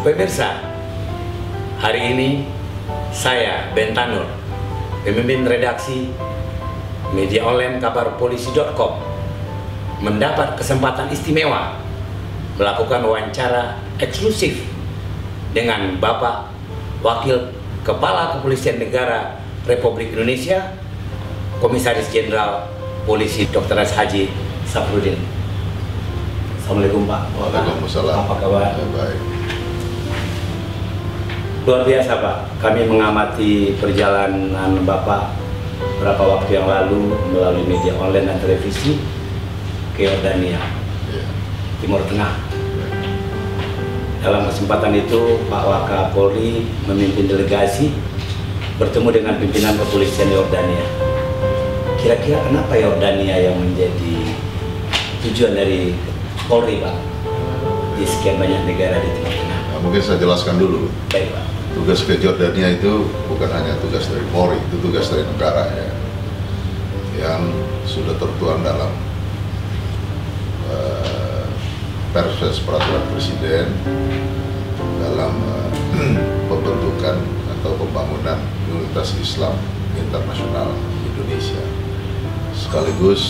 Pemirsa, hari ini saya Ben Tanur, pemimpin redaksi media online kabarpolisi.com, mendapat kesempatan istimewa melakukan wawancara eksklusif dengan Bapak Wakil Kepala Kepolisian Negara Republik Indonesia, Komisaris Jenderal Polisi Dr. Haji Safrudin. Assalamualaikum Pak. Waalaikumsalam. Apa kabar? Ya, baik. Luar biasa Pak, kami mengamati perjalanan Bapak beberapa waktu yang lalu melalui media online dan televisi ke Yordania, Timur Tengah. Dalam kesempatan itu Pak Wakapolri memimpin delegasi bertemu dengan pimpinan kepolisian Yordania. Kira-kira kenapa Yordania yang menjadi tujuan dari Polri Pak di sekian banyak negara di Timur Tengah? Nah, mungkin saya jelaskan dulu. Baik Pak. Tugas ke Yordania itu bukan hanya tugas dari Polri, itu tugas dari negara ya, yang sudah tertuang dalam Perpres Peraturan Presiden dalam pembentukan atau pembangunan Universitas Islam Internasional Indonesia, sekaligus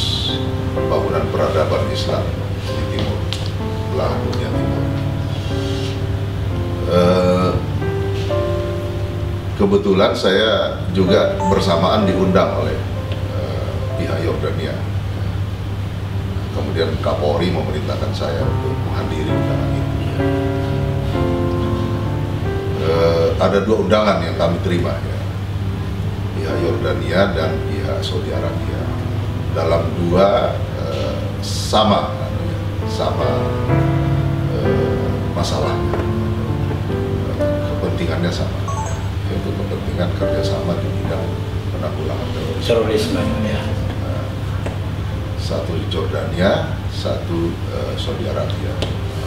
pembangunan peradaban Islam di timur belahan dunia timur. Kebetulan saya juga bersamaan diundang oleh pihak Yordania. Kemudian Kapolri memerintahkan saya untuk menghadiri undangan itu. Ada dua undangan yang kami terima ya, pihak Yordania dan pihak Saudi Arabia, dalam dua masalahnya, kepentingannya sama, yaitu kepentingan kerjasama di bidang penanggulangan terorisme. Ya. Satu di Jordania, satu Saudi Arabia.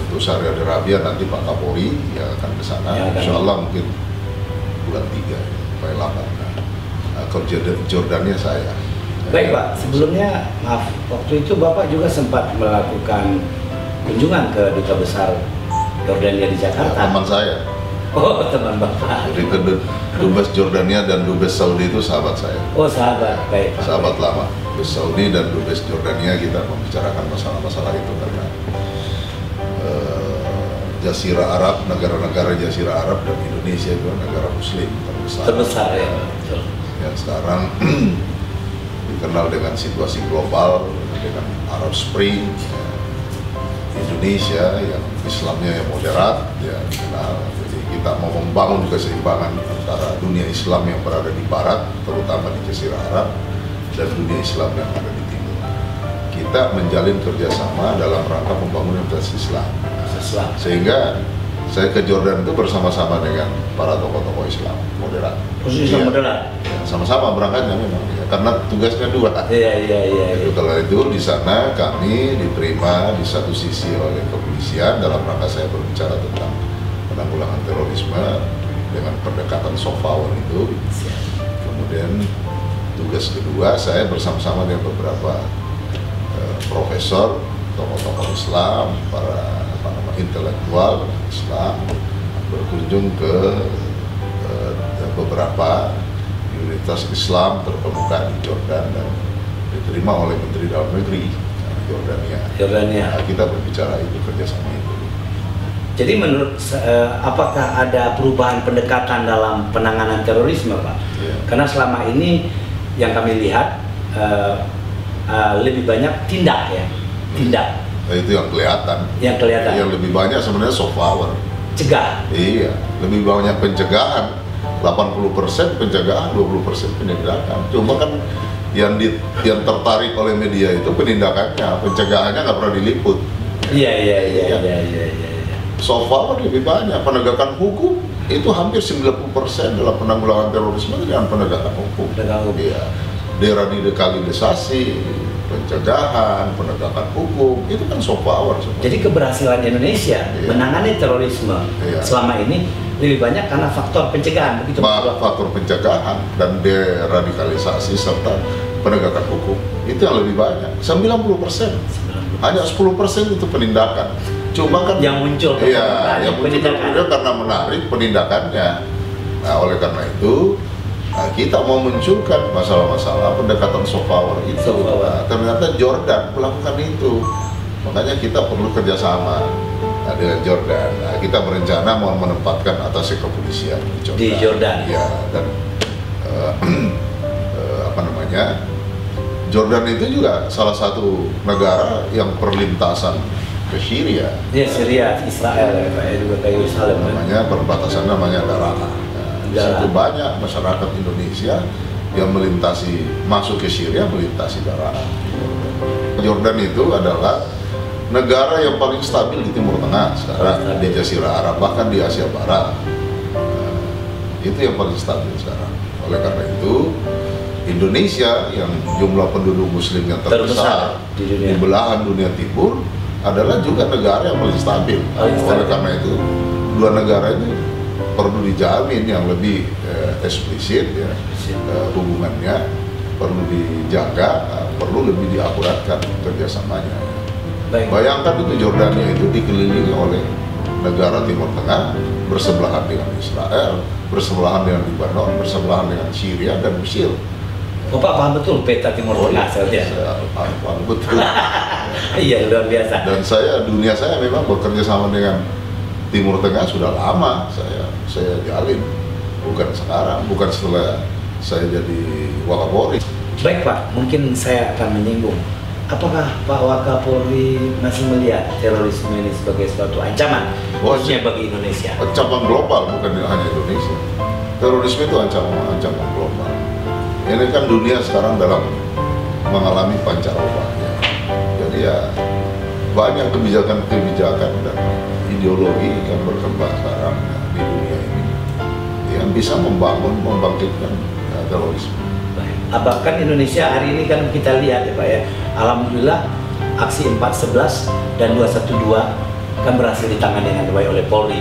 Untuk Saudi Arabia nanti Pak Kapolri yang akan ke sana, ya, insya Allah mungkin bulan 3, supaya lama. Kalau Jordania saya. Baik Pak, sebelumnya maaf, waktu itu Bapak juga sempat melakukan kunjungan ke Duta Besar Yordania di Jakarta. Teman saya. Oh, teman Bapak. Jadi Dubes Jordania dan Dubes Saudi itu sahabat saya. Oh, sahabat, baik Pak. Sahabat lama. Dubes Saudi dan Dubes Jordania kita membicarakan masalah-masalah itu karena Jazirah Arab, negara-negara Jazirah Arab dan Indonesia itu negara Muslim terbesar ya, betul. Yang sekarang dikenal dengan situasi global, dengan Arab Spring, Indonesia yang Islamnya yang moderat, ya dikenal. Jadi kita mau membangun keseimbangan antara dunia Islam yang berada di barat, terutama di Jazirah Arab, dan dunia Islam yang ada di timur. Kita menjalin kerjasama dalam rangka pembangunan Universitas Islam. Sehingga saya ke Jordan itu bersama-sama dengan para tokoh-tokoh Islam moderat. Islam moderat. Ya, sama-sama berangkatnya memang, ya, karena tugasnya dua. Iya. Kalau itu di sana kami diterima di satu sisi oleh kepolisian dalam rangka saya berbicara tentang penanggulangan terorisme dengan pendekatan soft power itu. Kemudian tugas kedua saya bersama-sama dengan beberapa profesor, tokoh-tokoh Islam, para intelektual Islam berkunjung ke beberapa universitas Islam terkemuka di Jordan dan diterima oleh Menteri Dalam Negeri Yordania. Nah, kita berbicara itu kerjasama itu. Jadi menurut apakah ada perubahan pendekatan dalam penanganan terorisme Pak? Ya. Karena selama ini yang kami lihat lebih banyak tindak. Nah, itu yang kelihatan. Yang lebih banyak sebenarnya soft power. Cegah. Iya, lebih banyak pencegahan. 80% pencegahan, 20% penindakan. Cuma kan yang tertarik oleh media itu penindakannya, pencegahannya nggak pernah diliput. Iya. Soft power lebih banyak, penegakan hukum itu hampir 90% dalam penanggulangan terorisme dengan penegakan hukum. Iya, deradikalisasi, pencegahan, penegakan hukum, itu kan soft power sebenarnya. Jadi keberhasilan Indonesia menangani terorisme selama ini lebih banyak karena faktor pencegahan, begitu? Faktor pencegahan dan deradikalisasi serta penegakan hukum itu yang lebih banyak, 90%. Hanya 10% itu penindakan. Cuma kan yang muncul iya, yang muncul penindakan. karena menarik penindakannya. Nah, oleh karena itu kita mau munculkan masalah-masalah pendekatan soft power itu. Nah, ternyata Jordan melakukan itu, makanya kita perlu kerjasama dengan Jordan. Nah, kita berencana mau menempatkan atas kepolisian di Jordan. Ya, dan Jordan itu juga salah satu negara yang perlintasan ke Syria. Ya, Syria, Israel, juga ke Yerusalem. Namanya perbatasan namanya Darana. Di situ banyak masyarakat Indonesia yang melintasi, masuk ke Syria melintasi Darana. Jordan itu adalah negara yang paling stabil di Timur Tengah sekarang, di Jazirah Arab, bahkan di Asia Barat. Itu yang paling stabil sekarang. Oleh karena itu, Indonesia yang jumlah penduduk muslim yang terbesar di belahan dunia timur adalah juga negara yang paling stabil. Oleh karena itu, dua negara ini perlu dijamin yang lebih eksplisit ya, hubungannya perlu dijaga, perlu lebih diakuratkan kerjasamanya. Bayangkan itu Jordania itu dikelilingi oleh negara Timur Tengah, bersebelahan dengan Israel, bersebelahan dengan Lebanon, bersebelahan dengan Syria dan Mesir. Bapak paham betul peta Timur Tengah saja. Paham betul. Iya, luar biasa. Dan dunia saya memang bekerja sama dengan Timur Tengah sudah lama. Saya jalin, bukan sekarang, bukan setelah saya jadi Wakapolri. Baik Pak, mungkin saya akan menyinggung. Apakah Pak Wakapolri masih melihat terorisme ini sebagai suatu ancaman, khususnya bagi Indonesia? Ancaman global, bukan hanya Indonesia. Terorisme itu ancaman global. Ini kan dunia sekarang dalam mengalami pancaroba ya. Jadi ya banyak kebijakan-kebijakan dan ideologi yang berkembang sekarang di dunia ini yang bisa membangkitkan terorisme. Bahkan Indonesia hari ini kan kita lihat ya Pak ya, alhamdulillah aksi 4.11 dan 2.12 kan berhasil ditangani dengan baik oleh Polri,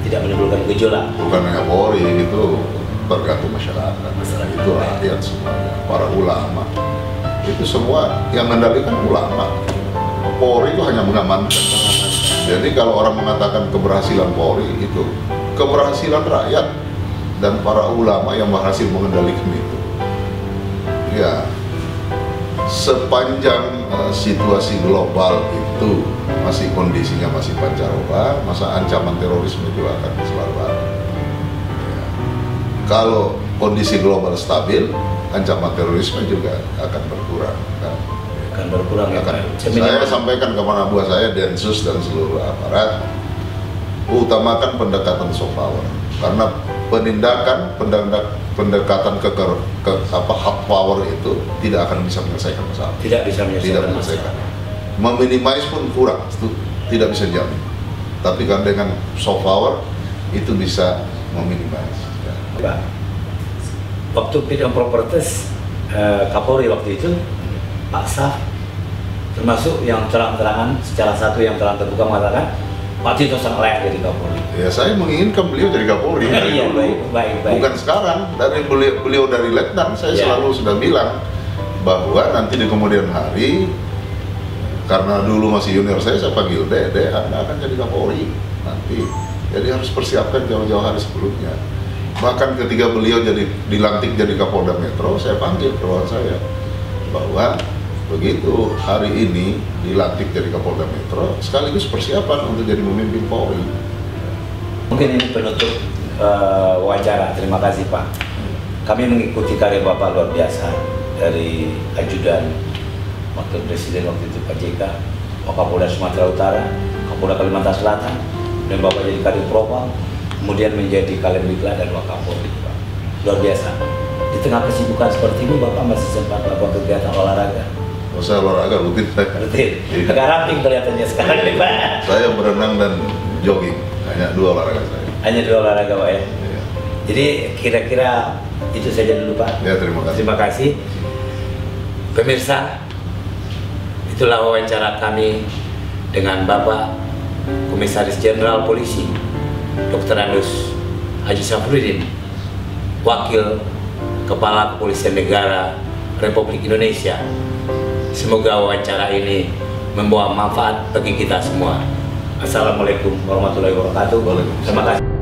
tidak menimbulkan gejolak. Bukan hanya Polri, itu tergantung masyarakat itu rakyat semuanya, para ulama, itu semua yang mengendalikan ulama. Polri itu hanya mengamankan. Jadi kalau orang mengatakan keberhasilan Polri, itu keberhasilan rakyat dan para ulama yang berhasil mengendalikan itu. Ya, sepanjang situasi global itu kondisinya masih pancaroba, masa ancaman terorisme juga akan selalu ada. Kalau kondisi global stabil, ancaman terorisme juga akan berkurang. Akan berkurang ya Pak. Saya sampaikan kepada buah saya, Densus dan seluruh aparat, utamakan pendekatan soft power. Karena pendekatan ke hard power itu tidak akan bisa menyelesaikan masalah. Tidak bisa menyelesaikan. Meminimais pun kurang, itu tidak bisa jamin. Tapi kan dengan soft power itu bisa meminimais. Pak, waktu fit and proper test Kapolri waktu itu, Pak Saf termasuk yang terang-terangan secara satu yang terang terbuka mengatakan Pak Tito sangat layak jadi Kapolri. Ya, saya menginginkan beliau jadi Kapolri dari iya, dulu. Baik. Bukan sekarang, dari beliau dari Letnan, saya selalu sudah bilang bahwa nanti di kemudian hari, karena dulu masih junior saya panggil Dede, Anda akan jadi Kapolri nanti. Jadi harus persiapkan jauh-jauh hari sebelumnya. Bahkan ketika beliau dilantik jadi Kapolda Metro, saya panggil ke ruangan saya bahwa begitu hari ini dilantik jadi Kapolda Metro, sekaligus persiapan untuk jadi pemimpin Polri. Mungkin ini penutup wawancara. Terima kasih Pak. Kami mengikuti karya Bapak luar biasa, dari ajudan Wakil Presiden waktu itu Pak JK, Kapolda Sumatera Utara, Kapolda Kalimantan Selatan, dan Bapak jadi Kadif Propam, kemudian menjadi Kalemdiklat dan Wakapolri. Luar biasa. Di tengah kesibukan seperti ini, Bapak masih sempat melakukan kegiatan olahraga? Oh, saya olahraga rutin. Rutin? Agak ramping kelihatannya sekarang nih Pak. Saya berenang dan jogging, hanya dua olahraga saya. Hanya dua olahraga Pak ya? Iya. Jadi kira-kira itu saja dulu Pak. Ya, terima kasih. Terima kasih. Pemirsa, itulah wawancara kami dengan Bapak Komisaris Jenderal Polisi Dr. Andus Haji Safruddin, Wakil Kepala Kepolisian Negara Republik Indonesia. Semoga wawancara ini membawa manfaat bagi kita semua. Assalamualaikum warahmatullahi wabarakatuh. Waalaikumsalam. Terima kasih.